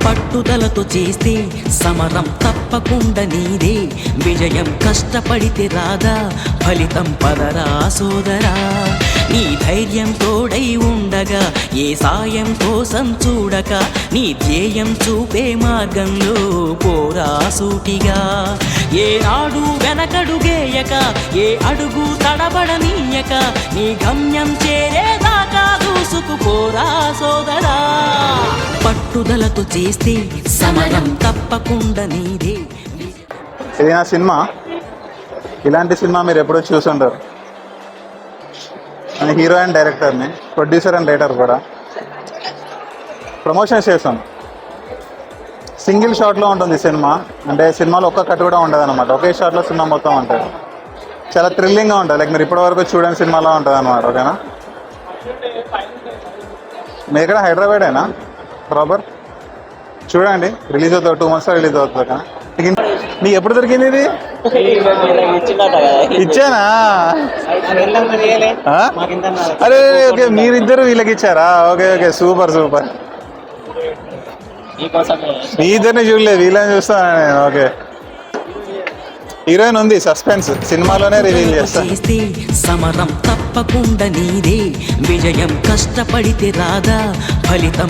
పట్టుదలతో చేస్తే సమరం తప్పకుండా నీదే, విజయం కష్టపడితే రాదా ఫలితం పదరా సోదరా. నీ ధైర్యం తోడై ఉండగా ఏ సాయం కోసం చూడక, నీ ధ్యేయం చూపే మార్గంలో పోరా సూటిగా. ఏ నాడు వెనకడుగేయక ఏ అడుగు తడబడనీయక, నీ గమ్యం చేరేదాకా దూసుకుపోరా సోదరా. పట్టుదలతో చేస్తే సమరం తప్పకుండా నీదే. ఇది నా సినిమా, ఇలాంటి సినిమా మీరు ఎప్పుడో చూసుంటారు. నేను హీరో అండ్ డైరెక్టర్ని, ప్రొడ్యూసర్ అండ్ రైటర్ కూడా. ప్రమోషన్స్ చేస్తాను. సింగిల్ షాట్లో ఉంటుంది సినిమా, అంటే సినిమాలో ఒక్క కట్ కూడా ఉండదు అనమాట. ఒకే షాట్లో సినిమా మొత్తం ఉంటుంది. చాలా థ్రిల్లింగ్గా ఉంటుంది. లైక్ మీరు ఇప్పటివరకు చూడని సినిమాలో ఉంటుంది అనమాట. ఓకేనా? మీరు ఇక్కడ హైదరాబాదేనా ప్రాపర్? చూడండి, రిలీజ్ అవుతుంది 2 months రిలీజ్ అవుతుంది. ఓకేనా? నీకు ఎప్పుడు దొరికింది ఇది? ఇచ్చానా? అరే ఓకే, మీరిద్దరు వీళ్ళకి ఇచ్చారా? Okay okay, super super. మీ ఇద్దరిని చూడలేదు, వీళ్ళని చూస్తాను నేను. ఓకే, హీరోయిన్ ఉంది, సస్పెన్స్, సినిమాలోనే రివీల్ చేస్తా. సమరం తప్పకుండా నీదే, విజయం కష్టపడితే రాదా ఫలితం